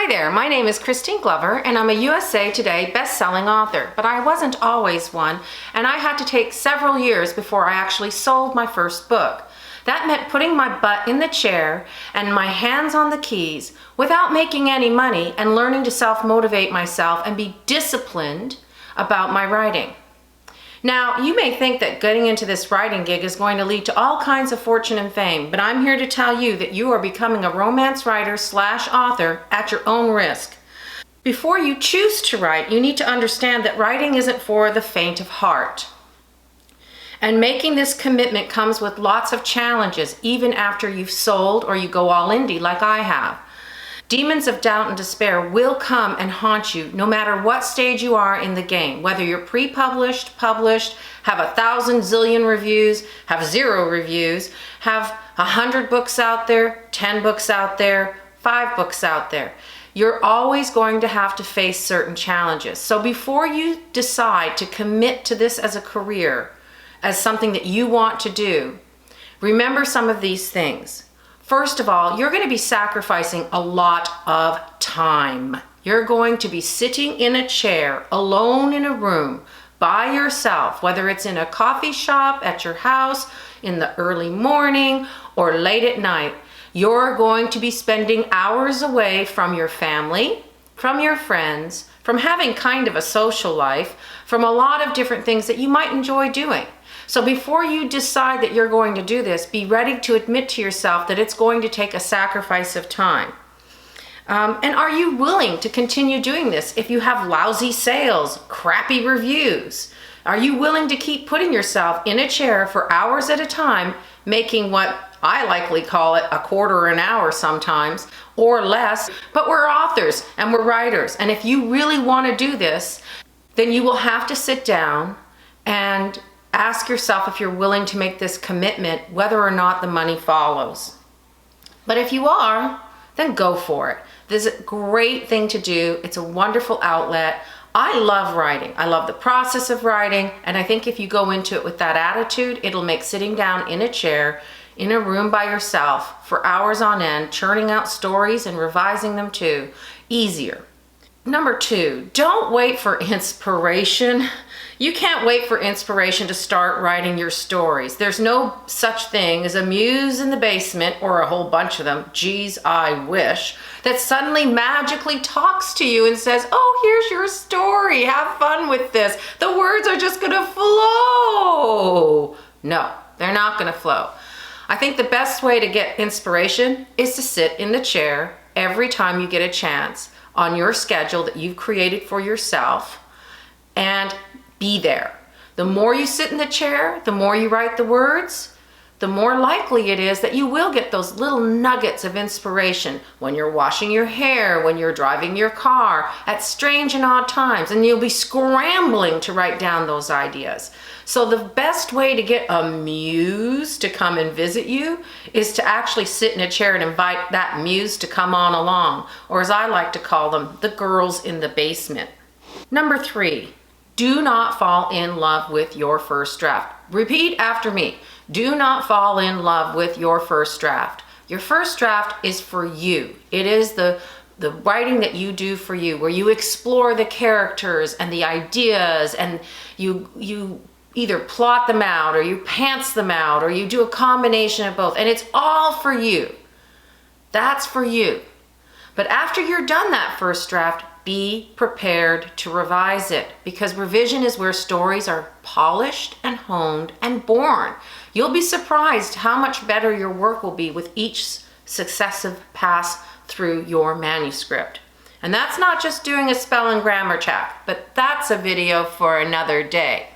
Hi there, my name is Christine Glover and I'm a USA Today best-selling author, but I wasn't always one, and I had to take several years before I actually sold my first book. That meant putting my butt in the chair and my hands on the keys without making any money and learning to self-motivate myself and be disciplined about my writing. Now, you may think that getting into this writing gig is going to lead to all kinds of fortune and fame, but I'm here to tell you that you are becoming a romance writer / author at your own risk. Before you choose to write, you need to understand that writing isn't for the faint of heart. And making this commitment comes with lots of challenges, even after you've sold or you go all indie like I have. Demons of doubt and despair will come and haunt you no matter what stage you are in the game, whether you're pre-published, published, have 1,000 zillion reviews, have 0 reviews, have 100 books out there, 10 books out there, 5 books out there. You're always going to have to face certain challenges. So before you decide to commit to this as a career, as something that you want to do, remember some of these things. First of all, you're going to be sacrificing a lot of time. You're going to be sitting in a chair, alone in a room, by yourself, whether it's in a coffee shop, at your house, in the early morning, or late at night. You're going to be spending hours away from your family, from your friends, from having kind of a social life, from a lot of different things that you might enjoy doing. So before you decide that you're going to do this, be ready to admit to yourself that it's going to take a sacrifice of time. And are you willing to continue doing this if you have lousy sales, crappy reviews? Are you willing to keep putting yourself in a chair for hours at a time, making what I likely call it a quarter an hour sometimes, or less? But we're authors and we're writers. And if you really want to do this, then you will have to sit down and ask yourself if you're willing to make this commitment, whether or not the money follows. But if you are, then go for it. This is a great thing to do. It's a wonderful outlet. I love writing. I love the process of writing, and I think if you go into it with that attitude, it'll make sitting down in a chair, in a room by yourself for hours on end, churning out stories and revising them too, easier. Number 2, don't wait for inspiration. You can't wait for inspiration to start writing your stories. There's no such thing as a muse in the basement, or a whole bunch of them, geez, I wish, that suddenly magically talks to you and says, oh, here's your story, have fun with this. The words are just gonna flow. No, they're not gonna flow. I think the best way to get inspiration is to sit in the chair every time you get a chance on your schedule that you've created for yourself and be there. The more you sit in the chair, the more you write the words, the more likely it is that you will get those little nuggets of inspiration when you're washing your hair, when you're driving your car, at strange and odd times, and you'll be scrambling to write down those ideas. So the best way to get a muse to come and visit you is to actually sit in a chair and invite that muse to come on along, or as I like to call them, the girls in the basement. Number 3, do not fall in love with your first draft. Repeat after me. Do not fall in love with your first draft. Your first draft is for you. It is the writing that you do for you, where you explore the characters and the ideas, and you either plot them out or you pants them out or you do a combination of both, and it's all for you. That's for you. But after you're done that first draft, be prepared to revise it, because revision is where stories are polished and honed and born. You'll be surprised how much better your work will be with each successive pass through your manuscript. And that's not just doing a spell and grammar check, but that's a video for another day.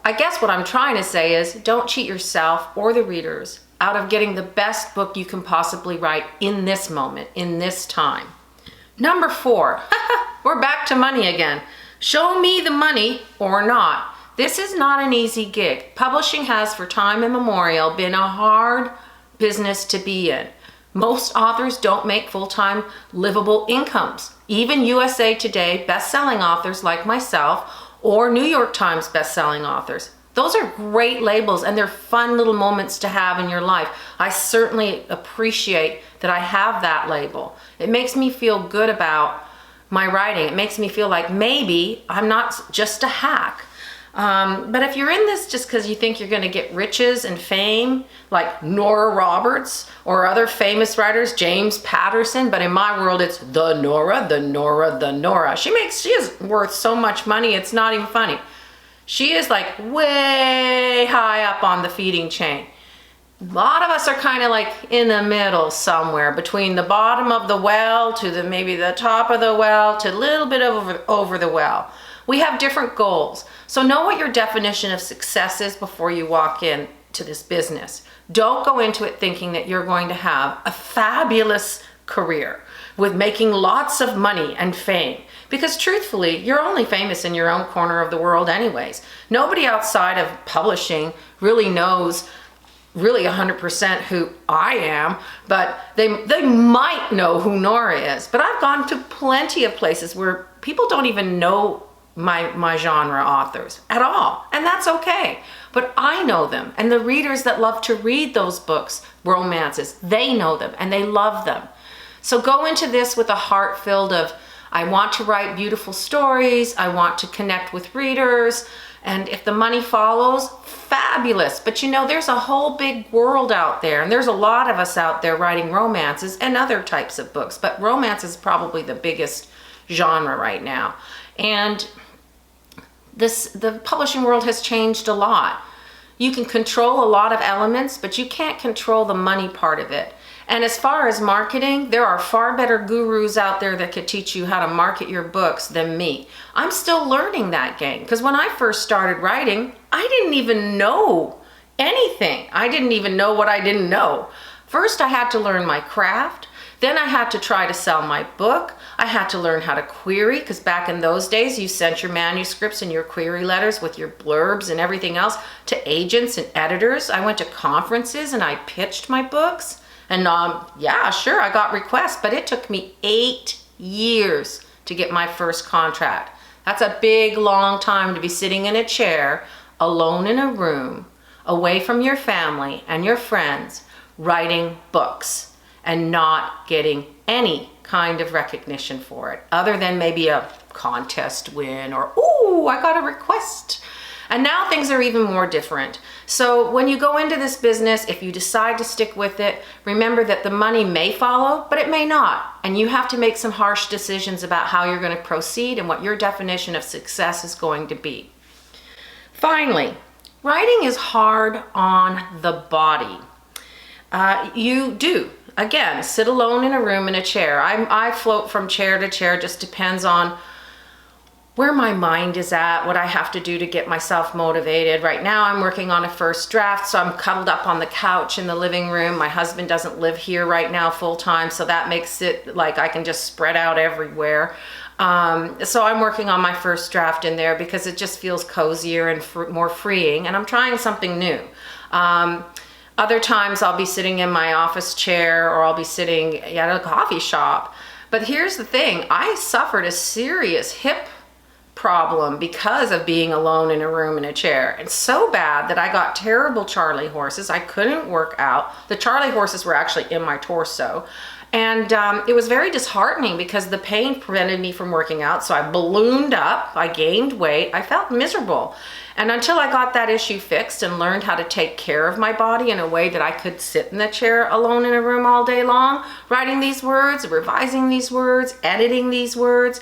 I guess what I'm trying to say is, don't cheat yourself or the readers out of getting the best book you can possibly write in this moment, in this time. Number 4, we're back to money again. Show me the money or not. This is not an easy gig. Publishing has for time immemorial been a hard business to be in. Most authors don't make full-time livable incomes. Even USA Today best-selling authors like myself, or New York Times best-selling authors, Those are great labels, and they're fun little moments to have in your life. I certainly appreciate that I have that label. It makes me feel good about my writing. It makes me feel like maybe I'm not just a hack. But if you're in this just because you think you're going to get riches and fame, like Nora Roberts or other famous writers, James Patterson, but in my world it's the Nora, the Nora, the Nora. She is worth so much money, it's not even funny. She is like way high up on the feeding chain. A lot of us are kind of like in the middle somewhere, between the bottom of the well to maybe the top of the well to a little bit over the well. We have different goals. So know what your definition of success is before you walk into this business. Don't go into it thinking that you're going to have a fabulous career with making lots of money and fame. Because truthfully, you're only famous in your own corner of the world anyways. Nobody outside of publishing really knows really 100% who I am, but they might know who Nora is. But I've gone to plenty of places where people don't even know my genre authors at all, and that's okay. But I know them, and the readers that love to read those books, romances, they know them and they love them. So go into this with a heart filled of, I want to write beautiful stories, I want to connect with readers, and if the money follows, fabulous. But you know, there's a whole big world out there, and there's a lot of us out there writing romances and other types of books, but romance is probably the biggest genre right now. And the publishing world has changed a lot. You can control a lot of elements, but you can't control the money part of it. And as far as marketing, there are far better gurus out there that could teach you how to market your books than me. I'm still learning that game, because when I first started writing, I didn't even know anything. I didn't even know what I didn't know. First, I had to learn my craft. Then I had to try to sell my book. I had to learn how to query, because back in those days, you sent your manuscripts and your query letters with your blurbs and everything else to agents and editors. I went to conferences and I pitched my books. And yeah, sure, I got requests, but it took me 8 years to get my first contract. That's a big, long time to be sitting in a chair, alone in a room, away from your family and your friends, writing books and not getting any kind of recognition for it, other than maybe a contest win or, ooh, I got a request. And now things are even more different. So when you go into this business, if you decide to stick with it, remember that the money may follow, but it may not. And you have to make some harsh decisions about how you're going to proceed and what your definition of success is going to be. Finally, writing is hard on the body. You do. Again, sit alone in a room in a chair. I float from chair to chair, just depends on where my mind is at, what I have to do to get myself motivated. Right now I'm working on a first draft, so I'm cuddled up on the couch in the living room. My husband doesn't live here right now full time, so that makes it like I can just spread out everywhere. So I'm working on my first draft in there because it just feels cozier and more freeing, and I'm trying something new. Other times I'll be sitting in my office chair, or I'll be sitting at a coffee shop. But here's the thing, I suffered a serious hip problem because of being alone in a room in a chair, and so bad that I got terrible Charlie horses. I couldn't work out. The Charlie horses were actually in my torso, and it was very disheartening because the pain prevented me from working out. So I ballooned up, I gained weight, I felt miserable. And until I got that issue fixed and learned how to take care of my body in a way that I could sit in the chair alone in a room all day long, writing these words, revising these words, editing these words,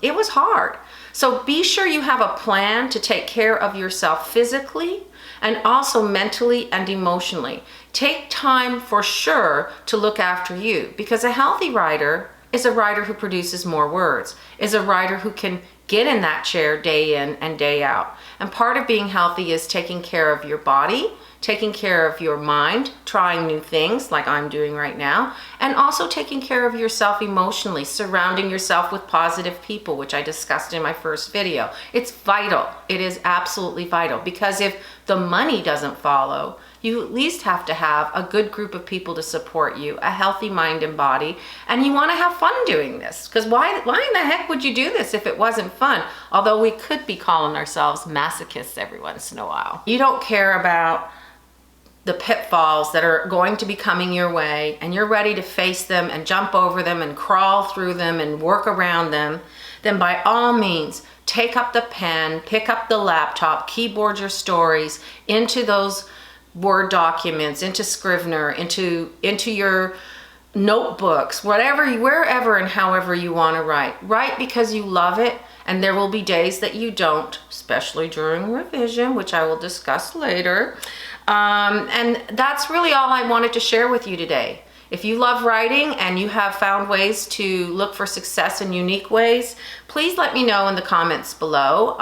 it was hard. So be sure you have a plan to take care of yourself physically and also mentally and emotionally. Take time for sure to look after you, because a healthy writer is a writer who produces more words, is a writer who can get in that chair day in and day out. And part of being healthy is taking care of your body, taking care of your mind, trying new things like I'm doing right now, and also taking care of yourself emotionally, surrounding yourself with positive people, which I discussed in my first video. It's vital. It is absolutely vital, because if the money doesn't follow, you at least have to have a good group of people to support you, a healthy mind and body, and you want to have fun doing this. Because why in the heck would you do this if it wasn't fun? Although we could be calling ourselves masochists every once in a while. You don't care about the pitfalls that are going to be coming your way, and you're ready to face them and jump over them and crawl through them and work around them, then by all means, take up the pen, pick up the laptop, keyboard your stories into those Word documents, into Scrivener, into your notebooks, wherever and however you want to write. Write because you love it, and there will be days that you don't, especially during revision, which I will discuss later. And that's really all I wanted to share with you today. If you love writing and you have found ways to look for success in unique ways, please let me know in the comments below.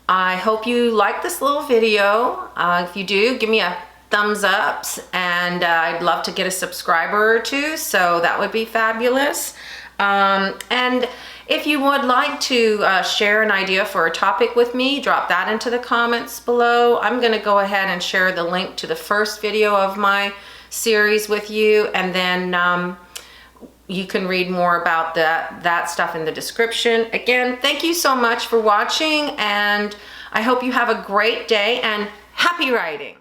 I hope you like this little video. If you do, give me a thumbs up, and I'd love to get a subscriber or two, so that would be fabulous. And if you would like to share an idea for a topic with me, drop that into the comments below. I'm going to go ahead and share the link to the first video of my series with you, and then you can read more about that stuff in the description. Again, thank you so much for watching, and I hope you have a great day and happy writing.